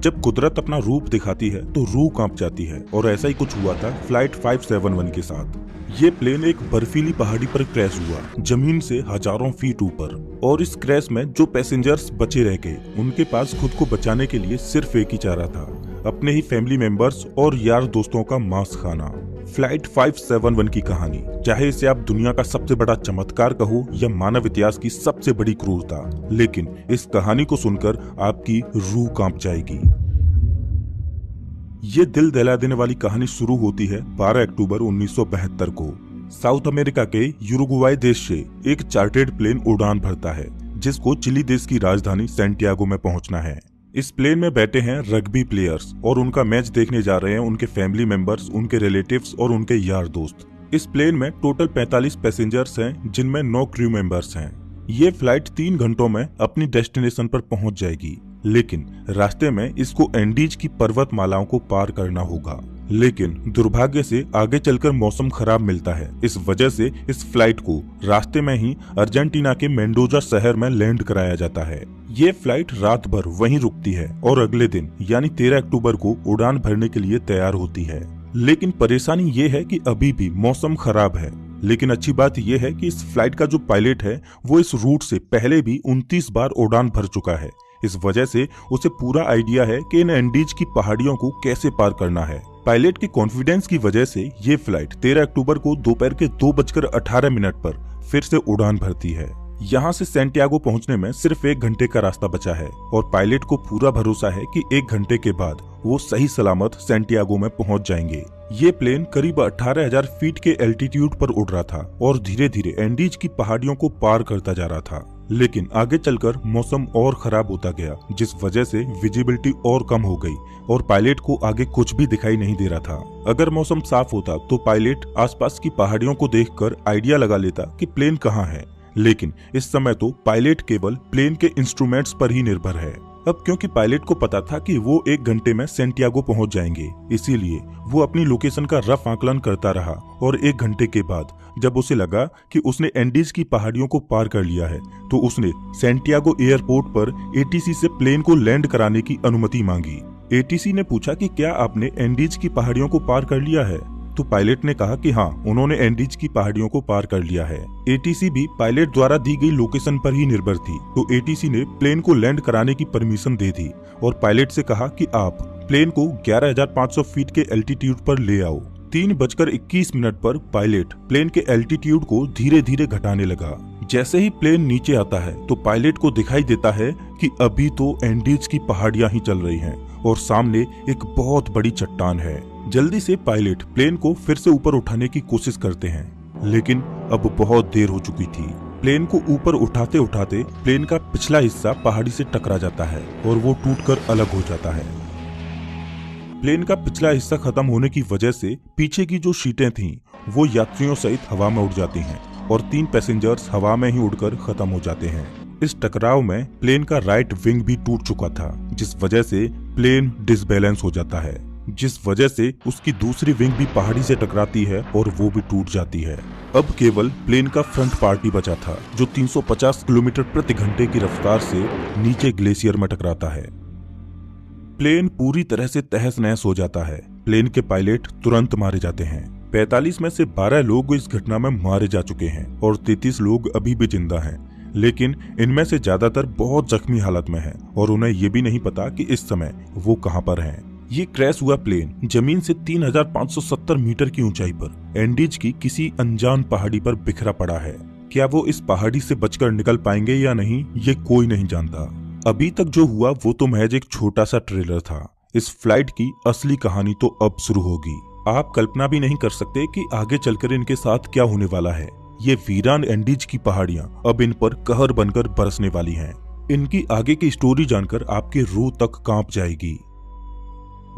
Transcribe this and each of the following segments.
जब कुदरत अपना रूप दिखाती है तो रूह कांप जाती है, और ऐसा ही कुछ हुआ था फ्लाइट 571 के साथ। ये प्लेन एक बर्फीली पहाड़ी पर क्रैश हुआ, जमीन से हजारों फीट ऊपर। और इस क्रैश में जो पैसेंजर्स बचे रह गए, उनके पास खुद को बचाने के लिए सिर्फ एक ही चारा था, अपने ही फैमिली मेंबर्स और यार दोस्तों का मांस खाना। फ्लाइट 571 की कहानी, चाहे इसे आप दुनिया का सबसे बड़ा चमत्कार कहो या मानव इतिहास की सबसे बड़ी क्रूरता, लेकिन इस कहानी को सुनकर आपकी रूह कांप जाएगी। ये दिल दहला देने वाली कहानी शुरू होती है 12 अक्टूबर 1972 को। साउथ अमेरिका के यूरुग्वाई देश से एक चार्टर्ड प्लेन उड़ान भरता है, जिसको चिली देश की राजधानी सैंटियागो में पहुंचना है। इस प्लेन में बैठे हैं रग्बी प्लेयर्स, और उनका मैच देखने जा रहे हैं उनके फैमिली मेंबर्स, उनके रिलेटिव्स और उनके यार दोस्त। इस प्लेन में टोटल 45 पैसेंजर्स हैं, जिनमें 9 क्रू मेंबर्स हैं। ये फ्लाइट 3 घंटों में अपनी डेस्टिनेशन पर पहुंच जाएगी, लेकिन रास्ते में इसको एंडीज की पर्वतमालाओं को पार करना होगा। लेकिन दुर्भाग्य से आगे चलकर मौसम खराब मिलता है। इस वजह से इस फ्लाइट को रास्ते में ही अर्जेंटीना के मेंडोजा शहर में लैंड कराया जाता है। ये फ्लाइट रात भर वहीं रुकती है और अगले दिन यानी 13 अक्टूबर को उड़ान भरने के लिए तैयार होती है। लेकिन परेशानी ये है कि अभी भी मौसम खराब है। लेकिन अच्छी बात यह है कि इस फ्लाइट का जो पायलट है वो इस रूट से पहले भी 29 बार उड़ान भर चुका है। इस वजह से उसे पूरा आइडिया है कि इन एंडीज की पहाड़ियों को कैसे पार करना है। पायलट के कॉन्फिडेंस की वजह से ये फ्लाइट 13 अक्टूबर को दोपहर के 2:18 पर फिर से उड़ान भरती है। यहाँ से सैंटियागो पहुँचने में सिर्फ 1 घंटे का रास्ता बचा है, और पायलट को पूरा भरोसा है कि 1 घंटे के बाद वो सही सलामत सैंटियागो में पहुँच जाएंगे। ये प्लेन करीब 18,000 फीट के एल्टीट्यूड पर उड़ रहा था और धीरे धीरे एंडीज की पहाड़ियों को पार करता जा रहा था। लेकिन आगे चलकर मौसम और खराब होता गया, जिस वजह से विजिबिलिटी और कम हो गई और पायलट को आगे कुछ भी दिखाई नहीं दे रहा था। अगर मौसम साफ होता तो पायलट आसपास की पहाड़ियों को देखकर आइडिया लगा लेता कि प्लेन कहाँ है, लेकिन इस समय तो पायलट केवल प्लेन के इंस्ट्रूमेंट्स पर ही निर्भर है। अब क्योंकि पायलट को पता था कि वो 1 घंटे में सैंटियागो पहुंच जाएंगे, इसीलिए वो अपनी लोकेशन का रफ आकलन करता रहा। और 1 घंटे के बाद जब उसे लगा कि उसने एंडीज की पहाड़ियों को पार कर लिया है, तो उसने सैंटियागो एयरपोर्ट पर एटीसी से प्लेन को लैंड कराने की अनुमति मांगी। एटीसी ने पूछा कि क्या आपने एंडीज की पहाड़ियों को पार कर लिया है? तो पायलट ने कहा कि हाँ, उन्होंने एंडीज की पहाड़ियों को पार कर लिया है। एटीसी भी पायलट द्वारा दी गई लोकेशन पर ही निर्भर थी, तो एटीसी ने प्लेन को लैंड कराने की परमिशन दे दी और पायलट से कहा कि आप प्लेन को 11,500 फीट के एल्टीट्यूड पर ले आओ। 3:21 पर पायलट प्लेन के एल्टीट्यूड को धीरे धीरे घटाने लगा। जैसे ही प्लेन नीचे आता है तो पायलट को दिखाई देता है कि अभी तो एंडीज की पहाड़ियां ही चल रही हैं और सामने एक बहुत बड़ी चट्टान है। जल्दी से पायलट प्लेन को फिर से ऊपर उठाने की कोशिश करते हैं, लेकिन अब बहुत देर हो चुकी थी। प्लेन को ऊपर उठाते उठाते प्लेन का पिछला हिस्सा पहाड़ी से टकरा जाता है और वो टूटकर अलग हो जाता है। प्लेन का पिछला हिस्सा खत्म होने की वजह से पीछे की जो सीटें थीं वो यात्रियों सहित हवा में उड़ जाती हैं और 3 पैसेंजर्स हवा में ही उड़कर खत्म हो जाते हैं। इस टकराव में प्लेन का राइट विंग भी टूट चुका था, जिस वजह से प्लेन डिसबैलेंस हो जाता है, जिस वजह से उसकी दूसरी विंग भी पहाड़ी से टकराती है और वो भी टूट जाती है। अब केवल प्लेन का फ्रंट पार्ट ही बचा था, जो 350 किलोमीटर प्रति घंटे की रफ्तार से नीचे ग्लेशियर में टकराता है। प्लेन पूरी तरह से तहस नहस हो जाता है। प्लेन के पायलट तुरंत मारे जाते हैं। 45 में से 12 लोग इस घटना में मारे जा चुके हैं और 33 लोग अभी भी जिंदा हैं, लेकिन इनमें से ज्यादातर बहुत जख्मी हालत में हैं और उन्हें ये भी नहीं पता कि इस समय वो कहां पर हैं। ये क्रैश हुआ प्लेन जमीन से 3,570 मीटर की ऊंचाई पर एंडीज की किसी अनजान पहाड़ी पर बिखरा पड़ा है। क्या वो इस पहाड़ी से बचकर निकल पाएंगे या नहीं, ये कोई नहीं जानता। अभी तक जो हुआ वो तो महज एक छोटा सा ट्रेलर था। इस फ्लाइट की असली कहानी तो अब शुरू होगी। आप कल्पना भी नहीं कर सकते कि आगे चलकर इनके साथ क्या होने वाला है। ये वीरान एंडीज की पहाड़ियां अब इन पर कहर बनकर बरसने वाली हैं। इनकी आगे की स्टोरी जानकर आपकी रूह तक कांप जाएगी।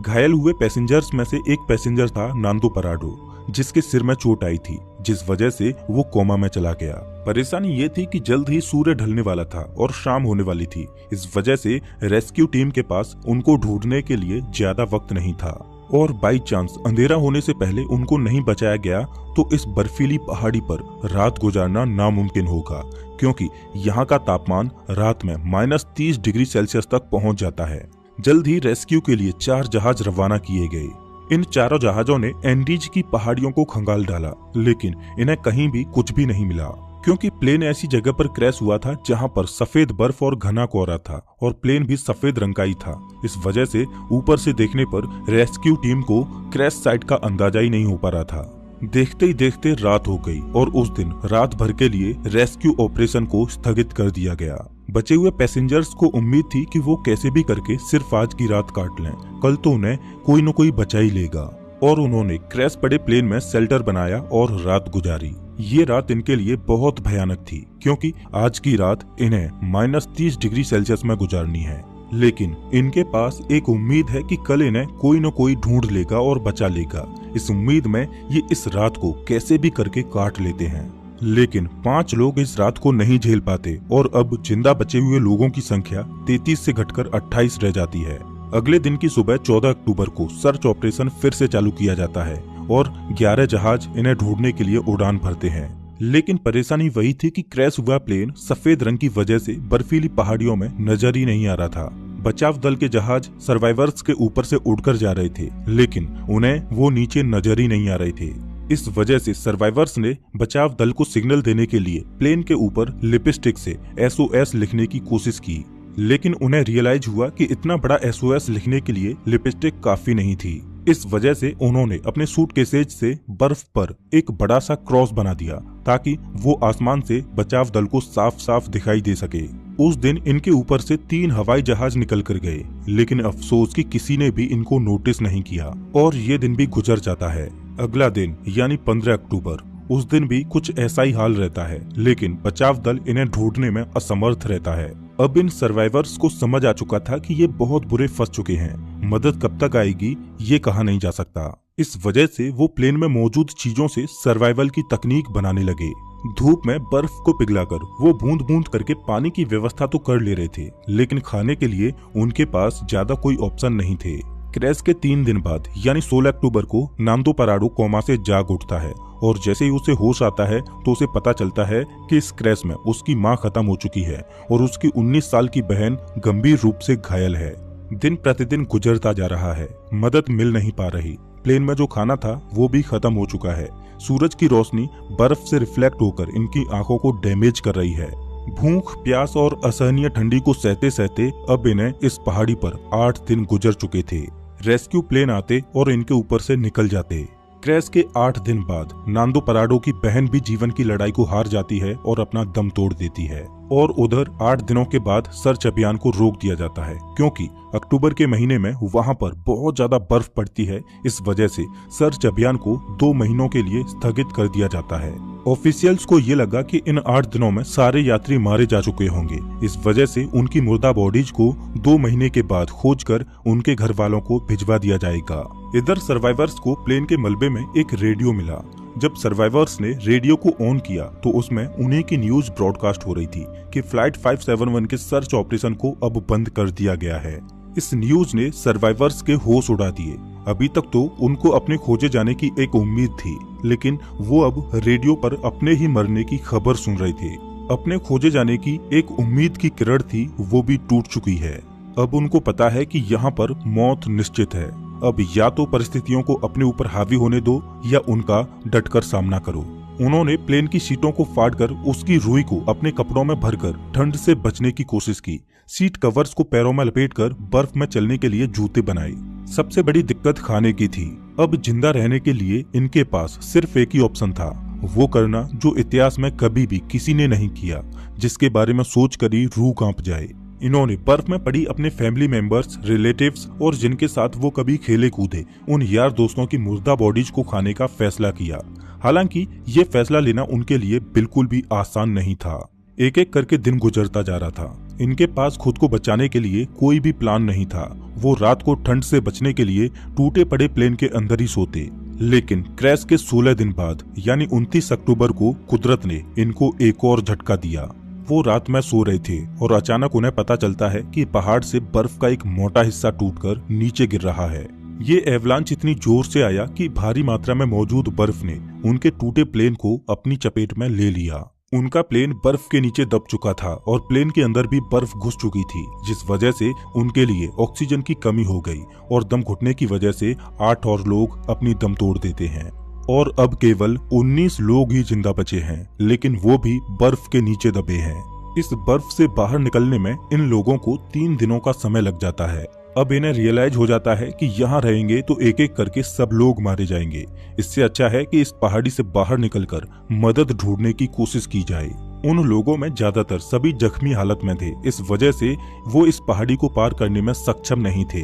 घायल हुए पैसेंजर्स में से एक पैसेंजर था नांदो पराडो, जिसके सिर में चोट आई थी, जिस वजह से वो कोमा में चला गया। परेशानी ये थी कि जल्द ही सूर्य ढलने वाला था और शाम होने वाली थी। इस वजह से रेस्क्यू टीम के पास उनको ढूंढने के लिए ज्यादा वक्त नहीं था और बाई चांस अंधेरा होने से पहले उनको नहीं बचाया गया तो इस बर्फीली पहाड़ी पर रात गुजारना नामुमकिन होगा, क्योंकि यहाँ का तापमान रात में -30 डिग्री सेल्सियस तक पहुँच जाता है। जल्द ही रेस्क्यू के लिए 4 जहाज रवाना किए गए। इन चारों जहाजों ने एंडीज की पहाड़ियों को खंगाल डाला, लेकिन इन्हें कहीं भी कुछ भी नहीं मिला, क्योंकि प्लेन ऐसी जगह पर क्रैश हुआ था जहां पर सफेद बर्फ और घना कोहरा था और प्लेन भी सफेद रंग का ही था। इस वजह से ऊपर से देखने पर रेस्क्यू टीम को क्रैश साइट का अंदाजा ही नहीं हो पा रहा था। देखते ही देखते रात हो गई और उस दिन रात भर के लिए रेस्क्यू ऑपरेशन को स्थगित कर दिया गया। बचे हुए पैसेंजर्स को उम्मीद थी कि वो कैसे भी करके सिर्फ आज की रात काट लें, कल तो उन्हें कोई न कोई बचा ही लेगा। और उन्होंने क्रैश पड़े प्लेन में शेल्टर बनाया और रात गुजारी। ये रात इनके लिए बहुत भयानक थी, क्योंकि आज की रात इन्हें -30 डिग्री सेल्सियस में गुजारनी है। लेकिन इनके पास एक उम्मीद है कि कल इन्हें कोई न कोई ढूंढ लेगा और बचा लेगा। इस उम्मीद में ये इस रात को कैसे भी करके काट लेते हैं। लेकिन 5 लोग इस रात को नहीं झेल पाते और अब जिंदा बचे हुए लोगों की संख्या 33 से घटकर 28 रह जाती है। अगले दिन की सुबह 14 अक्टूबर को सर्च ऑपरेशन फिर से चालू किया जाता है और 11 जहाज इन्हें ढूंढने के लिए उड़ान भरते हैं। लेकिन परेशानी वही थी कि क्रैश हुआ प्लेन सफेद रंग की वजह से बर्फीली पहाड़ियों में नजर ही नहीं आ रहा था। बचाव दल के जहाज सर्वाइवर्स के ऊपर से उड़कर जा रहे थे, लेकिन उन्हें वो नीचे नजर ही नहीं आ रहे थे। इस वजह से सर्वाइवर्स ने बचाव दल को सिग्नल देने के लिए प्लेन के ऊपर लिपस्टिक से SOS लिखने की कोशिश की, लेकिन उन्हें रियलाइज हुआ कि इतना बड़ा SOS लिखने के लिए लिपस्टिक काफी नहीं थी। इस वजह से उन्होंने अपने सूटकेसेज से बर्फ पर एक बड़ा सा क्रॉस बना दिया ताकि वो आसमान से बचाव दल को साफ साफ दिखाई दे सके। उस दिन इनके ऊपर से 3 हवाई जहाज निकल कर गए, लेकिन अफसोस कि किसी ने भी इनको नोटिस नहीं किया और ये दिन भी गुजर जाता है। अगला दिन यानी 15 अक्टूबर, उस दिन भी कुछ ऐसा ही हाल रहता है, लेकिन बचाव दल इन्हें ढूंढने में असमर्थ रहता है। अब इन सर्वाइवर्स को समझ आ चुका था कि ये बहुत बुरे फंस चुके हैं। मदद कब तक आएगी ये कहा नहीं जा सकता। इस वजह से वो प्लेन में मौजूद चीजों से सर्वाइवल की तकनीक बनाने लगे। धूप में बर्फ को पिघलाकर वो बूंद बूंद करके पानी की व्यवस्था तो कर ले रहे थे, लेकिन खाने के लिए उनके पास ज्यादा कोई ऑप्शन नहीं थे। क्रैश के 3 दिन बाद यानी 16 अक्टूबर को नांदो पराडो कोमा से जाग उठता है और जैसे ही उसे होश आता है तो उसे पता चलता है कि इस क्रैश में उसकी मां खत्म हो चुकी है और उसकी 19 साल की बहन गंभीर रूप से घायल है। दिन प्रतिदिन गुजरता जा रहा है, मदद मिल नहीं पा रही। प्लेन में जो खाना था वो भी खत्म हो चुका है। सूरज की रोशनी बर्फ से रिफ्लेक्ट होकर इनकी आंखों को डैमेज कर रही है। भूख, प्यास और असहनीय ठंडी को सहते सहते अब इन्हें इस पहाड़ी पर 8 दिन गुजर चुके थे। रेस्क्यू प्लेन आते और इनके ऊपर से निकल जाते। क्रैश के 8 दिन बाद नांदो पराडो की बहन भी जीवन की लड़ाई को हार जाती है और अपना दम तोड़ देती है। और उधर 8 दिनों के बाद सर्च अभियान को रोक दिया जाता है, क्योंकि अक्टूबर के महीने में वहां पर बहुत ज्यादा बर्फ पड़ती है। इस वजह से सर्च अभियान को 2 महीनों के लिए स्थगित कर दिया जाता है। ऑफिशियल्स को ये लगा कि इन 8 दिनों में सारे यात्री मारे जा चुके होंगे। इस वजह से उनकी मुर्दा बॉडीज को 2 महीने के बाद खोजकर उनके घर वालों को भिजवा दिया जाएगा। इधर सर्वाइवर्स को प्लेन के मलबे में एक रेडियो मिला। जब सर्वाइवर्स ने रेडियो को ऑन किया तो उसमें उन्हीं की न्यूज ब्रॉडकास्ट हो रही थी कि फ्लाइट 571 के सर्च ऑपरेशन को अब बंद कर दिया गया है। इस न्यूज ने सर्वाइवर्स के होश उड़ा दिए। अभी तक तो उनको अपने खोजे जाने की एक उम्मीद थी, लेकिन वो अब रेडियो पर अपने ही मरने की खबर सुन रहे थे। अपने खोजे जाने की एक उम्मीद की किरण थी, वो भी टूट चुकी है। अब उनको पता है कि यहाँ पर मौत निश्चित है। अब या तो परिस्थितियों को अपने ऊपर हावी होने दो या उनका डटकर सामना करो। उन्होंने प्लेन की सीटों को फाड़कर उसकी रुई को अपने कपड़ों में भरकर ठंड से बचने की कोशिश की। सीट कवर्स को पैरों में लपेटकर बर्फ में चलने के लिए जूते बनाए। सबसे बड़ी दिक्कत खाने की थी। अब जिंदा रहने के लिए इनके पास सिर्फ एक ही ऑप्शन था, वो करना जो इतिहास में कभी भी किसी ने नहीं किया, जिसके बारे में सोचकर ही रूह कांप जाए। इन्होंने बर्फ में पड़ी अपने फैमिली मेंबर्स, रिलेटिव्स और जिनके साथ वो कभी खेले कूदे उन यार दोस्तों की मुर्दा बॉडीज को खाने का फैसला किया। हालांकि ये फैसला लेना उनके लिए बिल्कुल भी आसान नहीं था। एक एक करके दिन गुजरता जा रहा था। इनके पास खुद को बचाने के लिए कोई भी प्लान नहीं था। वो रात को ठंड से बचने के लिए टूटे पड़े प्लेन के अंदर ही सोते। लेकिन क्रैश के 16 दिन बाद यानी 29 अक्टूबर को कुदरत ने इनको एक और झटका दिया। वो रात में सो रहे थे और अचानक उन्हें पता चलता है कि पहाड़ से बर्फ का एक मोटा हिस्सा टूटकर नीचे गिर रहा है। ये एवलांच इतनी जोर से आया कि भारी मात्रा में मौजूद बर्फ ने उनके टूटे प्लेन को अपनी चपेट में ले लिया। उनका प्लेन बर्फ के नीचे दब चुका था और प्लेन के अंदर भी बर्फ घुस चुकी थी, जिस वजह से उनके लिए ऑक्सीजन की कमी हो गई और दम घुटने की वजह से 8 और लोग अपनी दम तोड़ देते हैं और अब केवल 19 लोग ही जिंदा बचे हैं, लेकिन वो भी बर्फ के नीचे दबे हैं। इस बर्फ से बाहर निकलने में इन लोगों को 3 दिनों का समय लग जाता है। अब इन्हें रियलाइज हो जाता है कि यहाँ रहेंगे तो एक एक करके सब लोग मारे जाएंगे। इससे अच्छा है कि इस पहाड़ी से बाहर निकलकर मदद ढूंढने की कोशिश की जाए। उन लोगों में ज्यादातर सभी जख्मी हालत में थे, इस वजह से वो इस पहाड़ी को पार करने में सक्षम नहीं थे।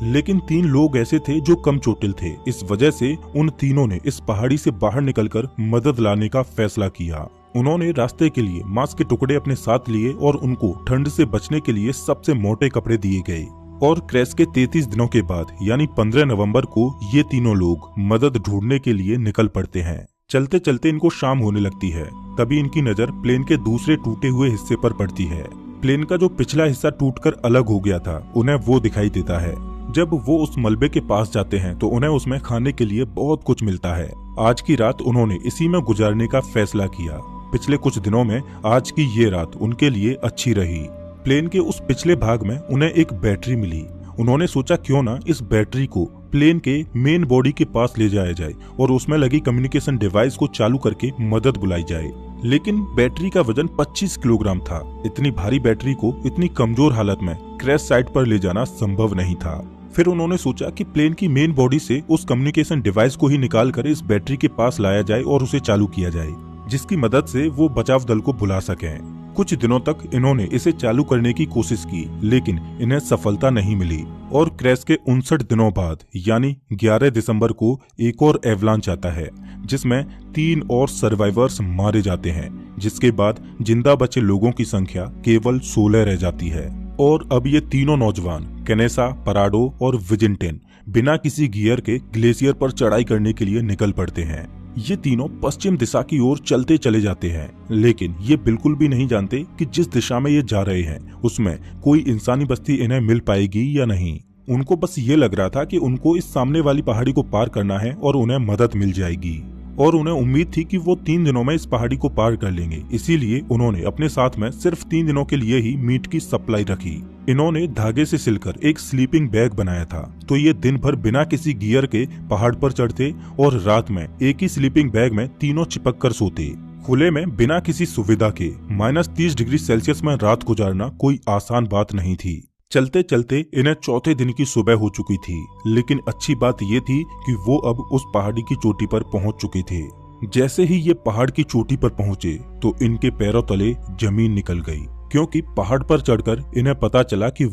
लेकिन 3 लोग ऐसे थे जो कम चोटिल थे, इस वजह से उन तीनों ने इस पहाड़ी से बाहर निकलकर मदद लाने का फैसला किया। उन्होंने रास्ते के लिए मांस के टुकड़े अपने साथ लिए और उनको ठंड से बचने के लिए सबसे मोटे कपड़े दिए गए। और क्रैश के 33 दिनों के बाद यानी 15 नवंबर को ये तीनों लोग मदद ढूंढने के लिए निकल पड़ते हैं। चलते चलते इनको शाम होने लगती है, तभी इनकी नजर प्लेन के दूसरे टूटे हुए हिस्से पर पड़ती है। प्लेन का जो पिछला हिस्सा टूटकर अलग हो गया था, उन्हें वो दिखाई देता है। जब वो उस मलबे के पास जाते हैं तो उन्हें उसमें खाने के लिए बहुत कुछ मिलता है। आज की रात उन्होंने इसी में गुजारने का फैसला किया। पिछले कुछ दिनों में आज की ये रात उनके लिए अच्छी रही। प्लेन के उस पिछले भाग में उन्हें एक बैटरी मिली। उन्होंने सोचा क्यों ना इस बैटरी को प्लेन के मेन बॉडी के पास ले जाया जाए और उसमें लगी कम्युनिकेशन डिवाइस को चालू करके मदद बुलाई जाए। लेकिन बैटरी का वजन 25 किलोग्राम था। इतनी भारी बैटरी को इतनी कमजोर हालत में क्रैश साइट पर ले जाना संभव नहीं था। फिर उन्होंने सोचा कि प्लेन की मेन बॉडी से उस कम्युनिकेशन डिवाइस को ही निकाल कर इस बैटरी के पास लाया जाए और उसे चालू किया जाए, जिसकी मदद से वो बचाव दल को बुला सकें। कुछ दिनों तक इन्होंने इसे चालू करने की कोशिश की, लेकिन इन्हें सफलता नहीं मिली और क्रैश के 59 दिनों बाद यानी 11 दिसंबर को एक और एवलांच आता है, जिसमें 3 और सर्वाइवर्स मारे जाते हैं, जिसके बाद जिंदा बचे लोगों की संख्या केवल 16 रह जाती है। और अब ये तीनों नौजवान कैनेसा, पराडो और विजिंटेन बिना किसी गियर के ग्लेशियर पर चढ़ाई करने के लिए निकल पड़ते हैं। ये तीनों पश्चिम दिशा की ओर चलते चले जाते हैं, लेकिन ये बिल्कुल भी नहीं जानते कि जिस दिशा में ये जा रहे हैं उसमें कोई इंसानी बस्ती इन्हें मिल पाएगी या नहीं। उनको बस ये लग रहा था कि उनको इस सामने वाली पहाड़ी को पार करना है और उन्हें मदद मिल जाएगी, और उन्हें उम्मीद थी कि वो 3 दिनों में इस पहाड़ी को पार कर लेंगे। इसीलिए उन्होंने अपने साथ में सिर्फ 3 दिनों के लिए ही मीट की सप्लाई रखी। इन्होंने धागे से सिलकर एक स्लीपिंग बैग बनाया था, तो ये दिन भर बिना किसी गियर के पहाड़ पर चढ़ते और रात में एक ही स्लीपिंग बैग में तीनों चिपक कर सोते। खुले में बिना किसी सुविधा के -30 डिग्री सेल्सियस में रात गुजारना कोई आसान बात नहीं थी। चलते चलते इन्हें चौथे दिन की सुबह हो चुकी थी, लेकिन अच्छी बात ये थी कि वो अब उस पहाड़ी की चोटी पर पहुंच चुके थे। जैसे ही ये पहाड़ की चोटी पर पहुंचे तो इनके पैरों तले जमीन निकल गई, क्योंकि पहाड़ पर चढ़कर इन्हें पता चला कि